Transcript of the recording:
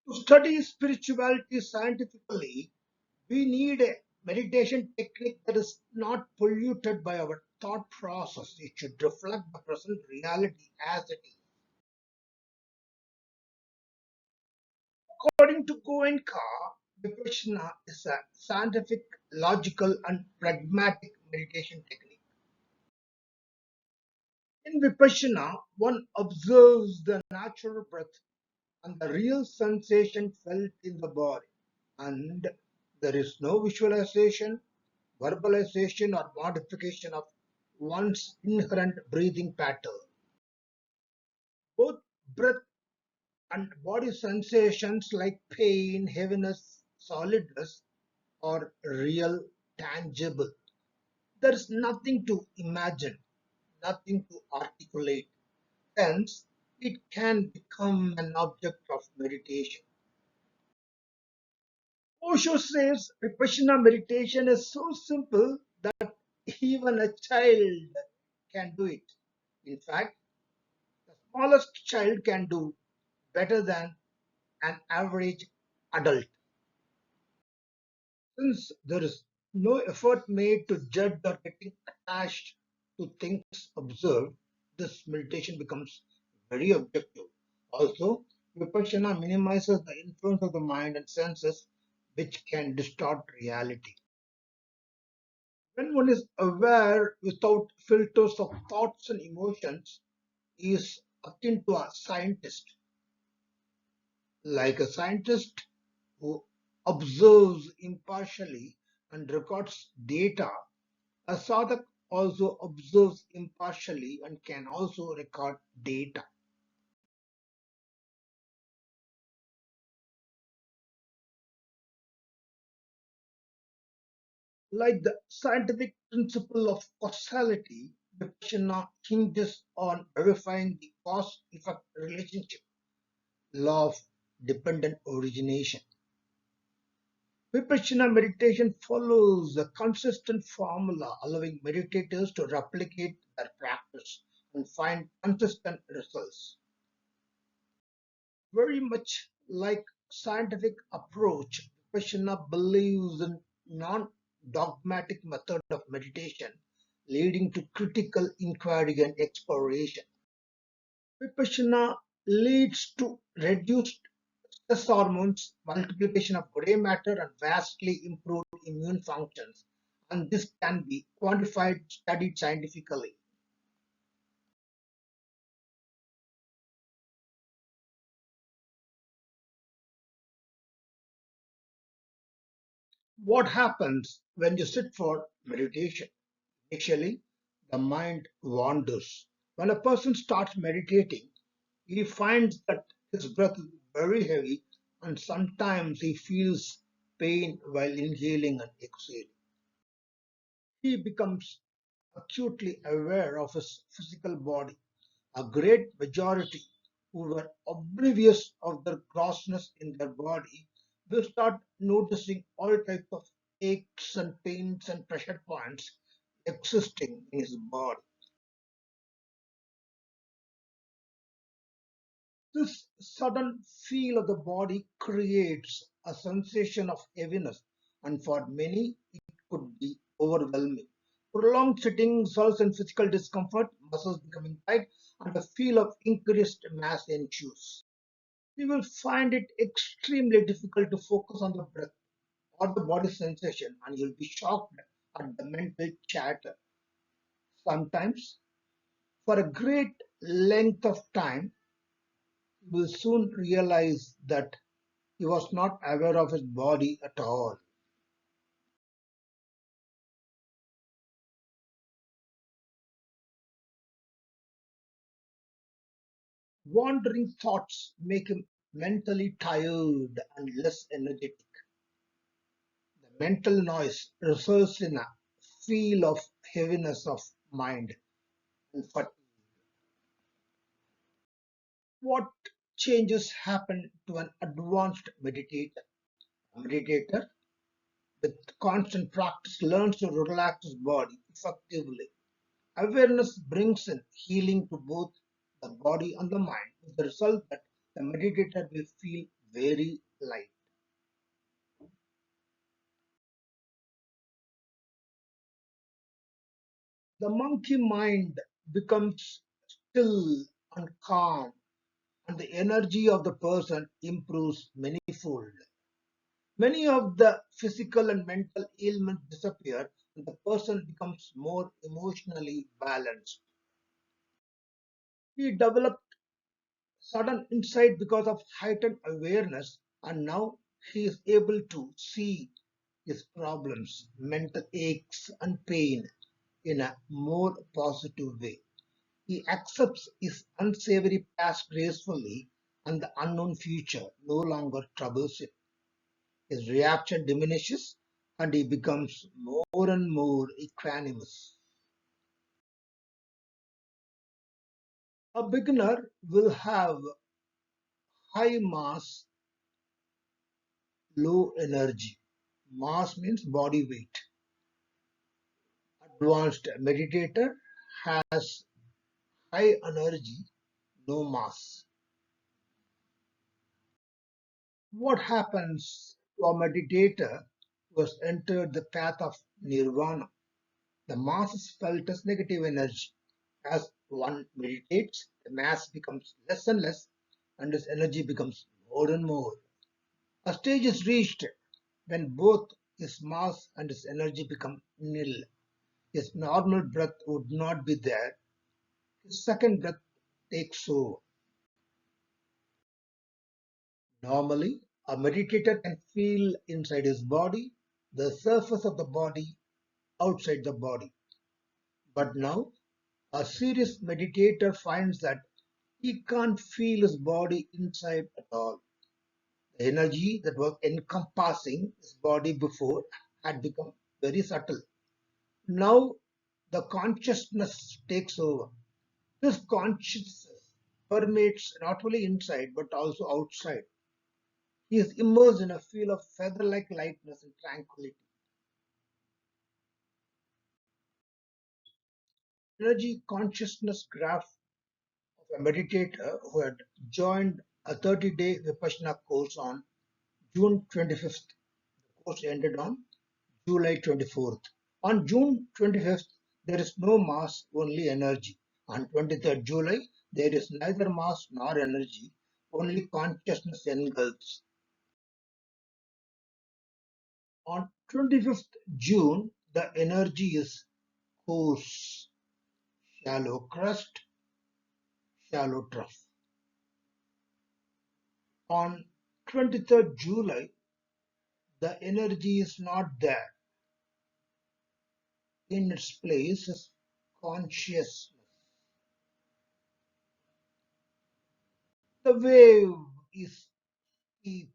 To study spirituality scientifically, we need a meditation technique that is not polluted by our thought process. It should reflect the present reality as it is. According to Goenka, Vipassana is a scientific, logical, and pragmatic meditation technique. In Vipassana, one observes the natural breath and the real sensation felt in the body, and there is no visualization, verbalization, or modification of one's inherent breathing pattern. Both breath and body sensations like pain, heaviness, solidness are real, tangible. There is nothing to imagine, nothing to articulate. Hence, it can become an object of meditation. Osho says Vipassana meditation is so simple that even a child can do it. In fact, the smallest child can do better than an average adult. Since there is no effort made to judge or getting attached to things observed, this meditation becomes very objective. Also, Vipassana minimizes the influence of the mind and senses, which can distort reality. When one is aware without filters of thoughts and emotions, he is akin to a scientist. Like a scientist who observes impartially and records data, a sadhak also observes impartially and can also record data. Like the scientific principle of causality, Vipassana hinges on verifying the cause-effect relationship, law of dependent origination. Vipassana meditation follows a consistent formula allowing meditators to replicate their practice and find consistent results. Very much like scientific approach, Vipassana believes in non-dogmatic method of meditation leading to critical inquiry and exploration. Vipassana leads to reduced stress hormones, multiplication of grey matter, and vastly improved immune functions. And this can be quantified, studied scientifically. What happens when you sit for meditation? Initially, the mind wanders. When a person starts meditating, he finds that his breath is very heavy and sometimes he feels pain while inhaling and exhaling. He becomes acutely aware of his physical body. A great majority who were oblivious of their grossness in their body will start noticing all types of aches and pains and pressure points existing in his body. This sudden feel of the body creates a sensation of heaviness, and for many, it could be overwhelming. Prolonged sitting results in physical discomfort, muscles becoming tight, and a feel of increased mass ensues. You will find it extremely difficult to focus on the breath or the body sensation, and you'll be shocked at the mental chatter. Sometimes, for a great length of time, you will soon realize that he was not aware of his body at all. Wandering thoughts make him mentally tired and less energetic. The mental noise results in a feel of heaviness of mind and fatigue. What changes happen to an advanced meditator? A meditator with constant practice learns to relax his body effectively. Awareness brings in healing to both the body and the mind, with the result that the meditator will feel very light. The monkey mind becomes still and calm, and the energy of the person improves manifold. Many of the physical and mental ailments disappear, and the person becomes more emotionally balanced. He developed sudden insight because of heightened awareness, and now he is able to see his problems, mental aches, and pain in a more positive way. He accepts his unsavory past gracefully, and the unknown future no longer troubles him. His reaction diminishes, and he becomes more and more equanimous. A beginner will have high mass, low energy. Mass means body weight. Advanced meditator has high energy, no mass. What happens to a meditator who has entered the path of nirvana? The mass is felt as negative energy. As one meditates, the mass becomes less and less, and his energy becomes more and more. A stage is reached when both his mass and his energy become nil. His normal breath would not be there. His second breath takes over. Normally, a meditator can feel inside his body, the surface of the body, outside the body. But now, a serious meditator finds that he can't feel his body inside at all. The energy that was encompassing his body before had become very subtle. Now, the consciousness takes over. This consciousness permeates not only inside but also outside. He is immersed in a feel of feather like lightness and tranquility. Energy consciousness graph of a meditator who had joined a 30-day Vipassana course on June 25th. The course ended on July 24th. On June 25th, there is no mass, only energy. On 23rd July, there is neither mass nor energy, only consciousness engulfs. On 25th June, the energy is coarse, shallow crust, shallow trough. On 23rd July, the energy is not there. In its place is consciousness. The wave is steep